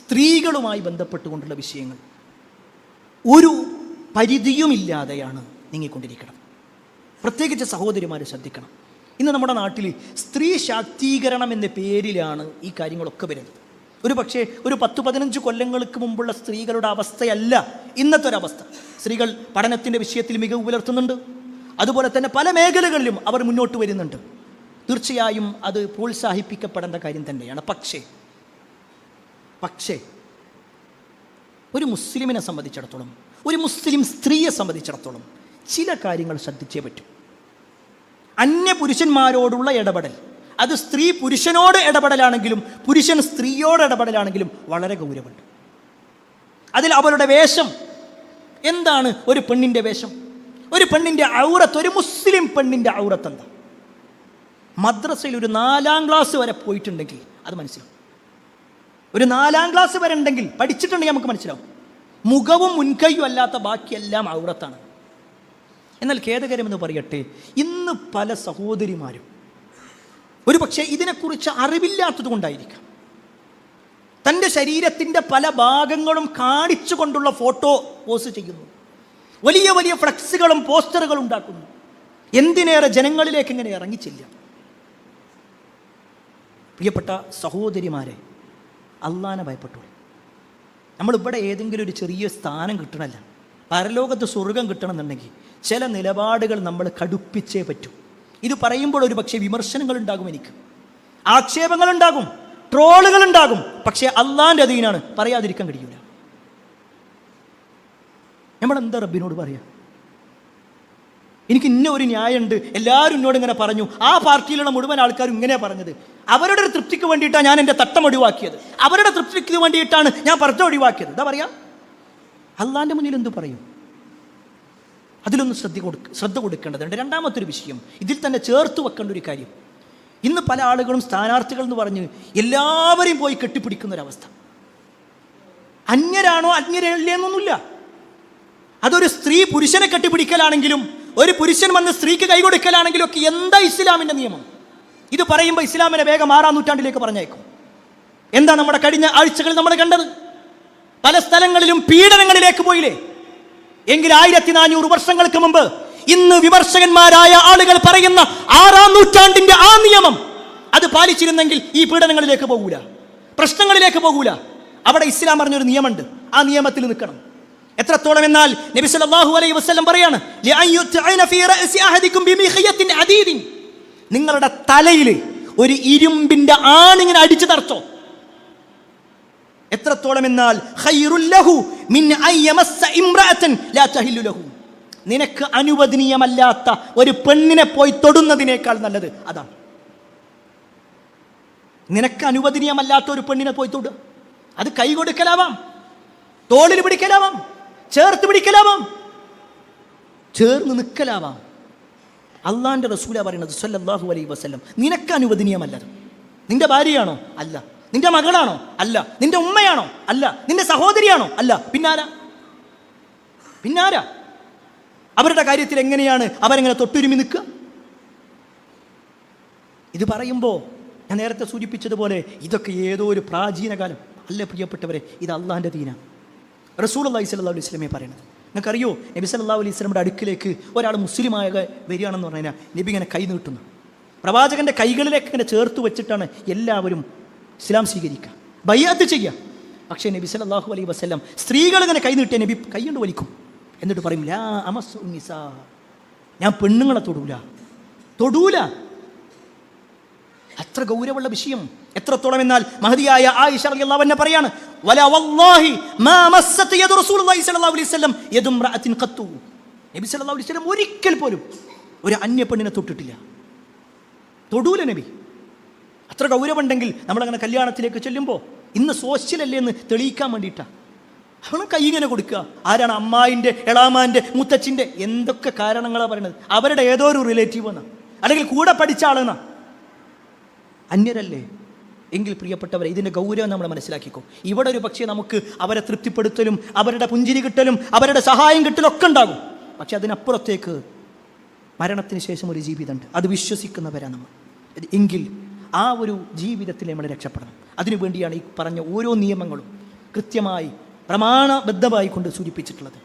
സ്ത്രീകളുമായി ബന്ധപ്പെട്ടുകൊണ്ടുള്ള വിഷയങ്ങൾ ഒരു പരിധിയുമില്ലാതെയാണ് നീങ്ങിക്കൊണ്ടിരിക്കുന്നത്. പ്രത്യേകിച്ച് സഹോദരിമാർ ശ്രദ്ധിക്കണം. ഇന്ന് നമ്മുടെ നാട്ടിൽ സ്ത്രീ ശാക്തീകരണം എന്ന പേരിലാണ് ഈ കാര്യങ്ങളൊക്കെ വരുന്നത്. ഒരു പക്ഷേ ഒരു 10-15 കൊല്ലങ്ങൾക്ക് മുമ്പുള്ള സ്ത്രീകളുടെ അവസ്ഥയല്ല ഇന്നത്തെ ഒരവസ്ഥ. സ്ത്രീകൾ പഠനത്തിൻ്റെ വിഷയത്തിൽ മികവ് പുലർത്തുന്നുണ്ട്. അതുപോലെ തന്നെ പല മേഖലകളിലും അവർ മുന്നോട്ട് വരുന്നുണ്ട്. തീർച്ചയായും അത് പ്രോത്സാഹിപ്പിക്കപ്പെടേണ്ട കാര്യം തന്നെയാണ്. പക്ഷേ ഒരു മുസ്ലിമിനെ സംബന്ധിച്ചിടത്തോളം, ഒരു മുസ്ലിം സ്ത്രീയെ സംബന്ധിച്ചിടത്തോളം ചില കാര്യങ്ങൾ ശ്രദ്ധിച്ചേ പറ്റൂ. അന്യ പുരുഷന്മാരോടുള്ള ഇടപെടൽ, അത് സ്ത്രീ പുരുഷനോട് ഇടപെടലാണെങ്കിലും പുരുഷൻ സ്ത്രീയോട് ഇടപെടലാണെങ്കിലും വളരെ ഗൗരവമുണ്ട്. അതിൽ അവരുടെ വേഷം എന്താണ്? ഒരു പെണ്ണിൻ്റെ വേഷം, ഒരു പെണ്ണിൻ്റെ ഔറത്ത്, ഒരു മുസ്ലിം പെണ്ണിൻ്റെ ഔറത്ത് എന്താ? മദ്രസയിൽ ഒരു 4ാം ക്ലാസ് വരെ പോയിട്ടുണ്ടെങ്കിൽ അത് മനസ്സിലാവും. ഒരു 4ാം ക്ലാസ് വരെ ഉണ്ടെങ്കിൽ, പഠിച്ചിട്ടുണ്ടെങ്കിൽ നമുക്ക് മനസ്സിലാവും. മുഖവും മുൻകൈയും അല്ലാത്ത ബാക്കിയെല്ലാം ഔറത്താണ്. എന്നാൽ ഖേദകരമെന്ന് പറയട്ടെ, ഇന്ന് പല സഹോദരിമാരും ഒരു പക്ഷേ ഇതിനെക്കുറിച്ച് അറിവില്ലാത്തത് കൊണ്ടായിരിക്കാം തൻ്റെ ശരീരത്തിൻ്റെ പല ഭാഗങ്ങളും കാണിച്ചുകൊണ്ടുള്ള ഫോട്ടോ പോസ്റ്റ് ചെയ്യുന്നു. വലിയ വലിയ ഫ്ലക്സുകളും പോസ്റ്ററുകളും ഉണ്ടാക്കുന്നു. എന്തിനേറെ ജനങ്ങളിലേക്ക് ഇങ്ങനെ ഇറങ്ങിച്ചില്ല. പ്രിയപ്പെട്ട സഹോദരിമാരെ, അള്ളാനെ ഭയപ്പെട്ടോളൂ. നമ്മളിവിടെ ഏതെങ്കിലും ഒരു ചെറിയ സ്ഥാനം കിട്ടണമല്ല, പരലോകത്ത് സ്വർഗം കിട്ടണമെന്നുണ്ടെങ്കിൽ ചില നിലപാടുകൾ നമ്മൾ കടുപ്പിച്ചേ പറ്റൂ. ഇത് പറയുമ്പോൾ ഒരു പക്ഷേ വിമർശനങ്ങളുണ്ടാകും, എനിക്ക് ആക്ഷേപങ്ങളുണ്ടാകും, ട്രോളുകളുണ്ടാകും. പക്ഷേ അള്ളാൻ്റെ അധീനാണ്, പറയാതിരിക്കാൻ കഴിയൂല. നമ്മളെന്താ റബ്ബിനോട് പറയാ? എനിക്ക് ഇന്ന ഒരു ന്യായമുണ്ട്, എല്ലാവരും എന്നോട് ഇങ്ങനെ പറഞ്ഞു, ആ പാർട്ടിയിലുള്ള മുഴുവൻ ആൾക്കാരും ഇങ്ങനെ പറഞ്ഞത്, അവരുടെ ഒരു തൃപ്തിക്ക് വേണ്ടിയിട്ടാണ് ഞാൻ എൻ്റെ തട്ടം ഒഴിവാക്കിയത്, അവരുടെ തൃപ്തിക്ക് വേണ്ടിയിട്ടാണ് ഞാൻ പർദ്ദ ഒഴിവാക്കിയത്. എന്താ പറയാ? അള്ളാൻ്റെ മുന്നിൽ എന്തു പറയും? അതിലൊന്ന് ശ്രദ്ധ കൊടുക്കേണ്ടതുണ്ട്. രണ്ടാമത്തെ ഒരു വിഷയം, ഇതിൽ തന്നെ ചേർത്ത് വെക്കേണ്ട ഒരു കാര്യം, ഇന്ന് പല ആളുകളും സ്ഥാനാർത്ഥികൾ എന്ന് പറഞ്ഞ് എല്ലാവരെയും പോയി കെട്ടിപ്പിടിക്കുന്ന ഒരവസ്ഥ. അന്യരാണോ അന്യരല്ലേ എന്നൊന്നുമില്ല. അതൊരു സ്ത്രീ പുരുഷനെ കെട്ടിപ്പിടിക്കലാണെങ്കിലും ഒരു പുരുഷൻ വന്ന് സ്ത്രീക്ക് കൈകൊടുക്കലാണെങ്കിലും ഒക്കെ എന്താ ഇസ്ലാമിൻ്റെ നിയമം? ഇത് പറയുമ്പോൾ ഇസ്ലാമിനെ വേഗം 6ാം നൂറ്റാണ്ടിലേക്ക് പറഞ്ഞേക്കും. എന്താ നമ്മുടെ കഴിഞ്ഞ ആഴ്ചകളിൽ നമ്മൾ കണ്ടത്? പല സ്ഥലങ്ങളിലും പീഡനങ്ങളിലേക്ക് പോയില്ലേ? എങ്കിൽ 1400 വർഷങ്ങൾക്ക് മുമ്പ് ഇന്ന് വിമർശകന്മാരായ ആളുകൾ പറയുന്ന 6ാം നൂറ്റാണ്ടിന്റെ ആ നിയമം അത് പാലിച്ചിരുന്നെങ്കിൽ ഈ പീഡനങ്ങളിലേക്ക് പോകൂല, പ്രശ്നങ്ങളിലേക്ക് പോകൂല. അവിടെ ഇസ്ലാം പറഞ്ഞൊരു നിയമമുണ്ട്, ആ നിയമത്തിൽ നിൽക്കണം. എത്രത്തോളം എന്നാൽ നബി സല്ലല്ലാഹു അലൈഹി വസല്ലം പറയാണ്, നിങ്ങളുടെ തലയിൽ ഒരു ഇരുമ്പിന്റെ ആണിങ്ങനെ അടിച്ചു തറച്ചോ. എത്രത്തോളം എന്നാൽ നിനക്ക് അനുവദനീയമല്ലാത്ത ഒരു പെണ്ണിനെ പോയി തൊടുന്നതിനേക്കാൾ നല്ലത് അതാണ്. നിനക്ക് അനുവദനീയമല്ലാത്ത ഒരു പെണ്ണിനെ പോയി തൊടുക, അത് കൈ കൊടുക്കലാവാം, തോളിൽ പിടിക്കലാവാം, ചേർത്ത് പിടിക്കലാവാം, ചേർന്ന് നിൽക്കലാവാം. അള്ളാന്റെ റസൂല പറയുന്നത് സല്ലല്ലാഹു അലൈഹി വസല്ലം, നിനക്ക് അനുവദനീയമല്ലത്. നിന്റെ ഭാര്യയാണോ? അല്ല. നിന്റെ മകളാണോ? അല്ല. നിന്റെ ഉമ്മയാണോ? അല്ല. നിന്റെ സഹോദരിയാണോ? അല്ല. പിന്നാരാ? അവരുടെ കാര്യത്തിൽ എങ്ങനെയാണ് അവരെങ്ങനെ തൊട്ടുരുമി നിൽക്കുക? ഇത് പറയുമ്പോൾ ഞാൻ നേരത്തെ സൂചിപ്പിച്ചതുപോലെ ഇതൊക്കെ ഏതോ ഒരു പ്രാചീന കാലം അല്ല പ്രിയപ്പെട്ടവരെ, ഇത് അള്ളാഹിൻ്റെ ദീനാണ്. റസൂലുള്ളാഹി സ്വല്ലല്ലാഹു അലൈഹി വസല്ലമയെ പറയുന്നത് നിങ്ങൾക്കറിയോ? നബി സല്ലല്ലാഹു അലൈഹി വസല്ലമയുടെ അടുക്കിലേക്ക് ഒരാൾ മുസ്ലിമായ വരികയാണെന്ന് പറഞ്ഞു കഴിഞ്ഞാൽ നബി ഇങ്ങനെ കൈ നീട്ടുന്നു. പ്രവാചകന്റെ കൈകളിലേക്ക് ഇങ്ങനെ ചേർത്ത് വെച്ചിട്ടാണ് എല്ലാവരും ഇസ്ലാം സ്വീകരിക്കുക, ബൈഅത്ത് ചെയ്യുക. പക്ഷേ നബി സല്ലല്ലാഹു അലൈഹി വസല്ലം സ്ത്രീകൾ ഇങ്ങനെ കൈ നീട്ടിയ നബി കൈ കൊണ്ട് വലിക്കും. എന്നിട്ട് പറയും, ലാ അമസ്സു നിസാ, ഞാൻ പെണ്ണുങ്ങളെ തൊടൂല. അത്ര ഗൗരവമുള്ള വിഷയം. എത്രത്തോളം എന്നാൽ മഹദിയായ ആയിഷ റളിയല്ലാഹു അൻഹ പറയാണ്, വലാ വല്ലാഹി മാ മസ്സത യദു റസൂലുള്ളാഹി സ്വല്ലല്ലാഹു അലൈഹി വസല്ലം യദു ഇംറഅത്തിൻ ഖത്തു. നബി സല്ലല്ലാഹു അലൈഹി വസല്ലം ഒരിക്കൽ പോലും ഒരു അന്യ പെണ്ണിനെ തൊട്ടിട്ടില്ല, തൊടൂല നബി. അത്ര ഗൗരവമുണ്ടെങ്കിൽ നമ്മളങ്ങനെ കല്യാണത്തിലേക്ക് ചെല്ലുമ്പോൾ ഇന്ന് സോഷ്യലല്ലേ എന്ന് തെളിയിക്കാൻ വേണ്ടിയിട്ടാണ് അവൾ കൈ ഇങ്ങനെ കൊടുക്കുക. ആരാണ്? അമ്മായിൻ്റെ, എളാമാൻ്റെ, മുത്തച്ഛൻ്റെ, എന്തൊക്കെ കാരണങ്ങളാണ് പറയുന്നത്. അവരുടെ ഏതോ ഒരു റിലേറ്റീവ് എന്നാ, അല്ലെങ്കിൽ കൂടെ പഠിച്ച ആളെന്നാ. അന്യരല്ലേ? എങ്കിൽ പ്രിയപ്പെട്ടവരെ, ഇതിൻ്റെ ഗൗരവം നമ്മൾ മനസ്സിലാക്കിക്കോ. ഇവിടെ ഒരു പക്ഷേ നമുക്ക് അവരെ തൃപ്തിപ്പെടുത്തലും അവരുടെ പുഞ്ചിരി കിട്ടലും അവരുടെ സഹായം കിട്ടലും ഒക്കെ ഉണ്ടാകും. പക്ഷെ അതിനപ്പുറത്തേക്ക് മരണത്തിന് ശേഷം ഒരു ജീവിതമുണ്ട്, അത് വിശ്വസിക്കുന്നവരാണ് നമ്മൾ. എങ്കിൽ ആ ഒരു ജീവിതത്തിൽ നമ്മൾ രക്ഷപ്പെടണം. അതിനുവേണ്ടിയാണ് ഈ പറഞ്ഞ ഓരോ നിയമങ്ങളും. കൃത്യമായി പ്രമാണബദ്ധമായി കൊണ്ട് സൂചിപ്പിച്ചിട്ടുള്ളത്.